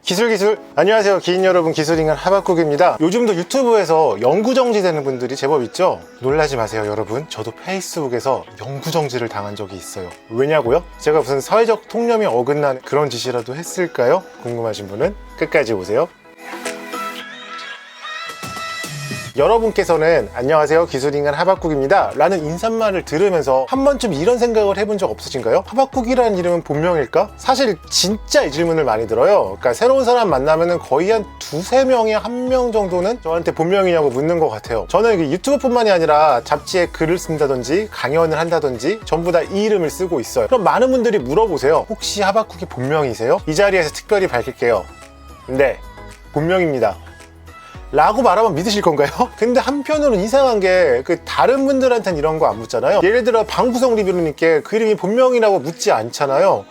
기술 안녕하세요 기인 여러분, 기술인간 하박국입니다. 요즘도 유튜브에서 영구정지 되는 분들이 제법 있죠. 놀라지 마세요 여러분, 저도 페이스북에서 영구정지를 당한 적이 있어요. 왜냐고요? 제가 무슨 사회적 통념이 어긋난 그런 짓이라도 했을까요? 궁금하신 분은 끝까지 보세요. 여러분께서는 안녕하세요 기술인간 하박국입니다 라는 인사말을 들으면서 한 번쯤 이런 생각을 해본 적 없으신가요? 하박국이라는 이름은 본명일까? 사실 진짜 이 질문을 많이 들어요. 그러니까 새로운 사람 만나면은 거의 한 두세 명에 한 명 정도는 저한테 본명이냐고 묻는 것 같아요. 저는 유튜브뿐만이 아니라 잡지에 글을 쓴다든지 강연을 한다든지 전부 다 이 이름을 쓰고 있어요. 그럼 많은 분들이 물어보세요. 혹시 하박국이 본명이세요? 이 자리에서 특별히 밝힐게요. 네, 본명입니다 라고 말하면 믿으실 건가요? 근데 한편으로는 이상한 게 다른 분들한테는 이런 거 안 묻잖아요. 예를 들어 방구석 리뷰님께 그 이름이 본명이라고 묻지 않잖아요.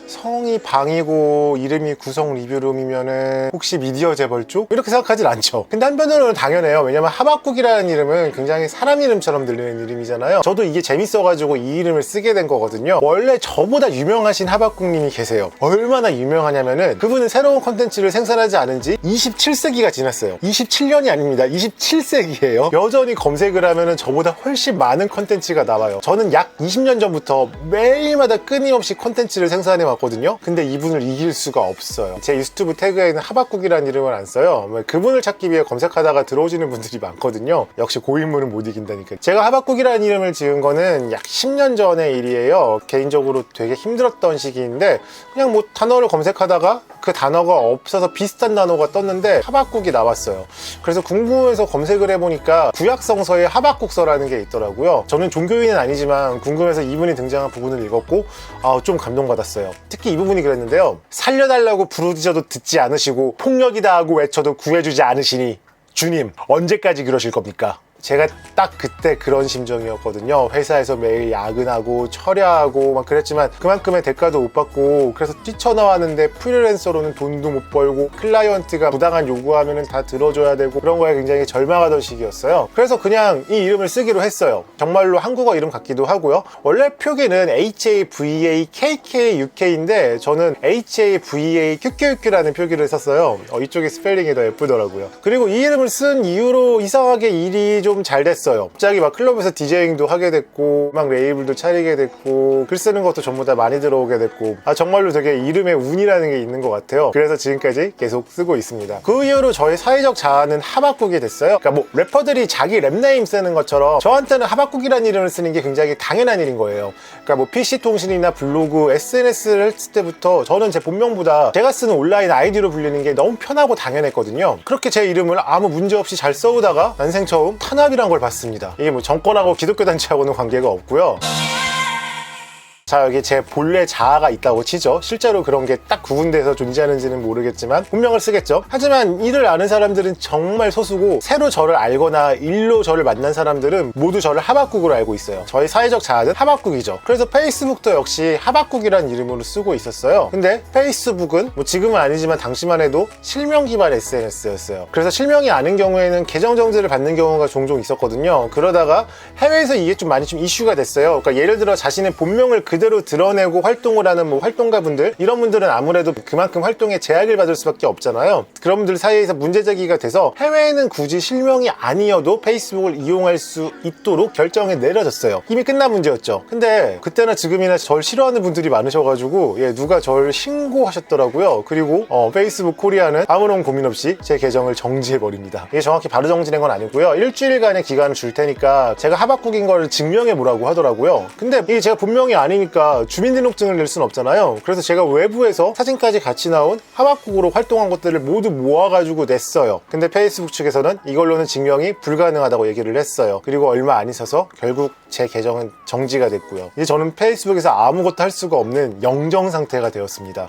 성이 방이고 이름이 구성 리뷰룸이면은 혹시 미디어 재벌 쪽? 이렇게 생각하진 않죠. 근데 한편으로는 당연해요. 왜냐면 하박국이라는 이름은 굉장히 사람 이름처럼 들리는 이름이잖아요. 저도 이게 재밌어가지고 이 이름을 쓰게 된 거거든요. 원래 저보다 유명하신 하박국님이 계세요. 얼마나 유명하냐면은 그분은 새로운 콘텐츠를 생산하지 않은 지 27세기가 지났어요. 27년이 아닙니다. 27세기예요. 여전히 검색을 하면은 저보다 훨씬 많은 콘텐츠가 나와요. 저는 약 20년 전부터 매일마다 끊임없이 콘텐츠를 생산해 왔거든요. 근데 이분을 이길 수가 없어요. 제 유튜브 태그에는 하박국이라는 이름을 안 써요. 그분을 찾기 위해 검색하다가 들어오시는 분들이 많거든요. 역시 고인물은 못 이긴다니까. 제가 하박국이라는 이름을 지은 거는 약 10년 전의 일이에요. 개인적으로 되게 힘들었던 시기인데 그냥 뭐 단어를 검색하다가 그 단어가 없어서 비슷한 단어가 떴는데 하박국이 나왔어요. 그래서 궁금해서 검색을 해보니까 구약성서에 하박국서라는 게 있더라고요. 저는 종교인은 아니지만 궁금해서 이분이 등장한 부분을 읽었고 좀 감동받았어요. 특히 이 부분이 그랬는데요. 살려달라고 부르짖어도 듣지 않으시고 폭력이다 하고 외쳐도 구해주지 않으시니 주님 언제까지 그러실 겁니까? 제가 딱 그때 그런 심정이었거든요. 회사에서 매일 야근하고 철야하고 막 그랬지만 그만큼의 대가도 못 받고 그래서 뛰쳐나왔는데 프리랜서로는 돈도 못 벌고 클라이언트가 부당한 요구하면 다 들어줘야 되고 그런 거에 굉장히 절망하던 시기였어요. 그래서 그냥 이 이름을 쓰기로 했어요. 정말로 한국어 이름 같기도 하고요. 원래 표기는 HAVAKKUK인데 저는 HAVAQQQ라는 표기를 썼어요. 이쪽에 스펠링이 더 예쁘더라고요. 그리고 이 이름을 쓴 이후로 이상하게 일이 좀 잘 됐어요. 갑자기 막 클럽에서 디제잉도 하게 됐고 막 레이블도 차리게 됐고 글 쓰는 것도 전부 다 많이 들어오게 됐고 정말로 되게 이름에 운이라는 게 있는 것 같아요. 그래서 지금까지 계속 쓰고 있습니다. 그 이후로 저의 사회적 자아는 하박국이 됐어요. 그러니까 뭐 래퍼들이 자기 랩네임 쓰는 것처럼 저한테는 하박국이라는 이름을 쓰는 게 굉장히 당연한 일인 거예요. 그러니까 뭐 PC통신이나 블로그, SNS를 했을 때부터 저는 제 본명보다 제가 쓰는 온라인 아이디로 불리는 게 너무 편하고 당연했거든요. 그렇게 제 이름을 아무 문제 없이 잘 써오다가 난생 처음 탄압이란 걸 받습니다. 이게 뭐 정권하고 기독교 단체하고는 관계가 없고요. 자, 여기 제 본래 자아가 있다고 치죠. 실제로 그런 게 딱 구분돼서 존재하는지는 모르겠지만 본명을 쓰겠죠. 하지만 이를 아는 사람들은 정말 소수고 새로 저를 알거나 일로 저를 만난 사람들은 모두 저를 하박국으로 알고 있어요. 저의 사회적 자아는 하박국이죠. 그래서 페이스북도 역시 하박국이라는 이름으로 쓰고 있었어요. 근데 페이스북은 뭐 지금은 아니지만 당시만 해도 실명 기반 SNS였어요. 그래서 실명이 아닌 경우에는 계정 정지를 받는 경우가 종종 있었거든요. 그러다가 해외에서 이게 좀 많이 이슈가 됐어요. 그러니까 예를 들어 자신의 본명을 그대로 드러내고 활동을 하는 뭐 활동가분들, 이런 분들은 아무래도 그만큼 활동에 제약을 받을 수밖에 없잖아요. 그런 분들 사이에서 문제제기가 돼서 해외에는 굳이 실명이 아니어도 페이스북을 이용할 수 있도록 결정이 내려졌어요. 이미 끝난 문제였죠. 근데 그때나 지금이나 절 싫어하는 분들이 많으셔가지고 누가 절 신고하셨더라고요. 그리고 페이스북 코리아는 아무런 고민 없이 제 계정을 정지해버립니다. 이게 정확히 바로 정지된 건 아니고요. 일주일간의 기간을 줄 테니까 제가 하박국인 걸 증명해보라고 하더라고요. 근데 이게 제가 본명이 아니니까 주민등록증을 낼 수는 없잖아요. 그래서 제가 외부에서 사진까지 같이 나온 하박국으로 활동한 것들을 모두 모아가지고 냈어요. 근데 페이스북 측에서는 이걸로는 증명이 불가능하다고 얘기를 했어요. 그리고 얼마 안 있어서 결국 제 계정은 정지가 됐고요. 이제 저는 페이스북에서 아무것도 할 수가 없는 영정 상태가 되었습니다.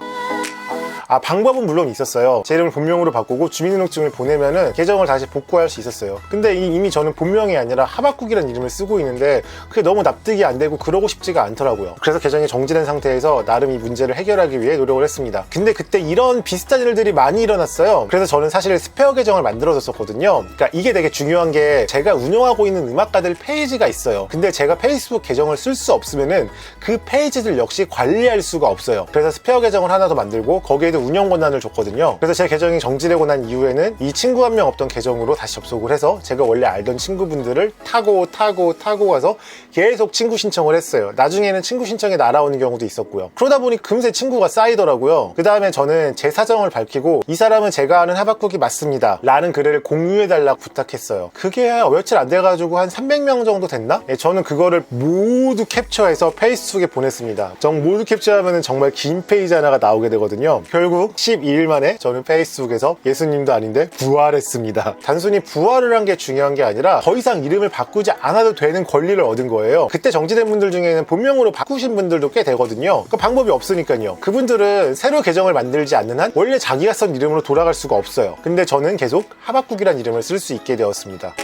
방법은 물론 있었어요. 제 이름을 본명으로 바꾸고 주민등록증을 보내면은 계정을 다시 복구할 수 있었어요. 근데 이미 저는 본명이 아니라 하박국이라는 이름을 쓰고 있는데 그게 너무 납득이 안 되고 그러고 싶지가 않더라고요. 그래서 계정이 정지된 상태에서 나름 이 문제를 해결하기 위해 노력을 했습니다. 근데 그때 이런 비슷한 일들이 많이 일어났어요. 그래서 저는 사실 스페어 계정을 만들어줬었거든요. 그러니까 이게 되게 중요한 게 제가 운영하고 있는 음악가들 페이지가 있어요. 근데 제가 페이스북 계정을 쓸 수 없으면은 그 페이지들 역시 관리할 수가 없어요. 그래서 스페어 계정을 하나 더 만들고 거기에도 친구에게도 운영 권한을 줬거든요. 그래서 제 계정이 정지되고 난 이후에는 이 친구 한 명 없던 계정으로 다시 접속을 해서 제가 원래 알던 친구분들을 타고 가서 계속 친구 신청을 했어요. 나중에는 친구 신청에 날아오는 경우도 있었고요. 그러다 보니 금세 친구가 쌓이더라고요. 그 다음에 저는 제 사정을 밝히고 이 사람은 제가 아는 하박국이 맞습니다 라는 글을 공유해달라고 부탁했어요. 그게 며칠 안 돼가지고 한 300명 정도 됐나? 저는 그거를 모두 캡처해서 페이스북에 보냈습니다. 모두 캡처하면 정말 긴 페이지 하나가 나오게 되거든요. 결국 12일 만에 저는 페이스북에서 예수님도 아닌데 부활했습니다. 단순히 부활을 한 게 중요한 게 아니라 더 이상 이름을 바꾸지 않아도 되는 권리를 얻은 거예요. 그때 정지된 분들 중에는 본명으로 바꾸신 분들도 꽤 되거든요. 그 방법이 없으니까요. 그분들은 새로 계정을 만들지 않는 한 원래 자기가 쓴 이름으로 돌아갈 수가 없어요. 근데 저는 계속 하박국이란 이름을 쓸 수 있게 되었습니다.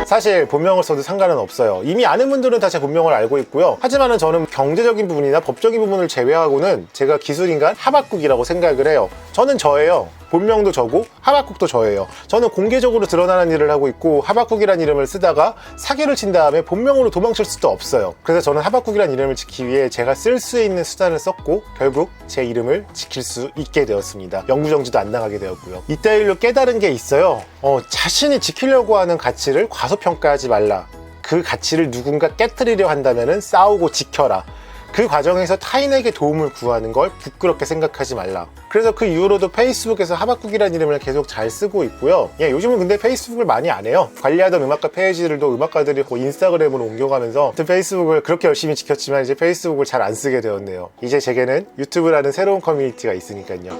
사실 본명을 써도 상관은 없어요. 이미 아는 분들은 다 제 본명을 알고 있고요. 하지만 저는 경제적인 부분이나 법적인 부분을 제외하고는 제가 기술인간 하박국이라고 생각을 해요. 저는 저예요. 본명도 저고 하박국도 저예요. 저는 공개적으로 드러나는 일을 하고 있고 하박국이란 이름을 쓰다가 사기를 친 다음에 본명으로 도망칠 수도 없어요. 그래서 저는 하박국이란 이름을 지키기 위해 제가 쓸 수 있는 수단을 썼고 결국 제 이름을 지킬 수 있게 되었습니다. 영구정지도 안 당하게 되었고요. 이때 일로 깨달은 게 있어요. 자신이 지키려고 하는 가치를 과소평가하지 말라. 그 가치를 누군가 깨트리려 한다면 싸우고 지켜라. 그 과정에서 타인에게 도움을 구하는 걸 부끄럽게 생각하지 말라. 그래서 그 이후로도 페이스북에서 하박국이라는 이름을 계속 잘 쓰고 있고요. 요즘은 근데 페이스북을 많이 안 해요. 관리하던 음악가 페이지들도 음악가들이 인스타그램으로 옮겨가면서 페이스북을 그렇게 열심히 지켰지만 이제 페이스북을 잘 안 쓰게 되었네요. 이제 제게는 유튜브라는 새로운 커뮤니티가 있으니까요.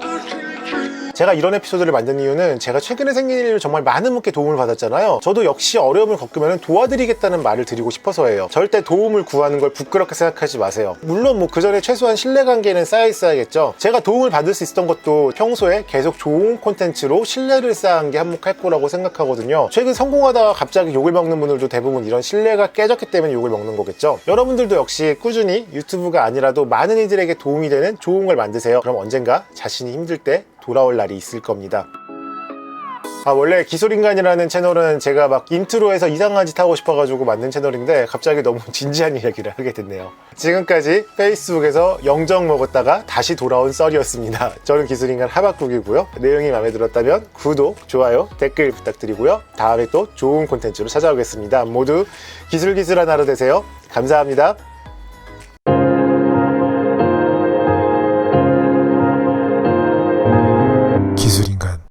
제가 이런 에피소드를 만든 이유는 제가 최근에 생긴 일로 정말 많은 분께 도움을 받았잖아요. 저도 역시 어려움을 겪으면 도와드리겠다는 말을 드리고 싶어서예요. 절대 도움을 구하는 걸 부끄럽게 생각하지 마세요. 물론 그 전에 최소한 신뢰관계는 쌓여 있어야겠죠. 제가 도움을 받을 수 있었던 것도 평소에 계속 좋은 콘텐츠로 신뢰를 쌓은 게 한몫할 거라고 생각하거든요. 최근 성공하다가 갑자기 욕을 먹는 분들도 대부분 이런 신뢰가 깨졌기 때문에 욕을 먹는 거겠죠. 여러분들도 역시 꾸준히 유튜브가 아니라도 많은 이들에게 도움이 되는 좋은 걸 만드세요. 그럼 언젠가 자신이 힘들 때 돌아올 날이 있을 겁니다. 원래 기술인간이라는 채널은 제가 막 인트로에서 이상한 짓 하고 싶어가지고 만든 채널인데 갑자기 너무 진지한 이야기를 하게 됐네요. 지금까지 페이스북에서 영정 먹었다가 다시 돌아온 썰이었습니다. 저는 기술인간 하박국이고요. 내용이 마음에 들었다면 구독, 좋아요, 댓글 부탁드리고요. 다음에 또 좋은 콘텐츠로 찾아오겠습니다. 모두 기술기술한 하루 되세요. 감사합니다.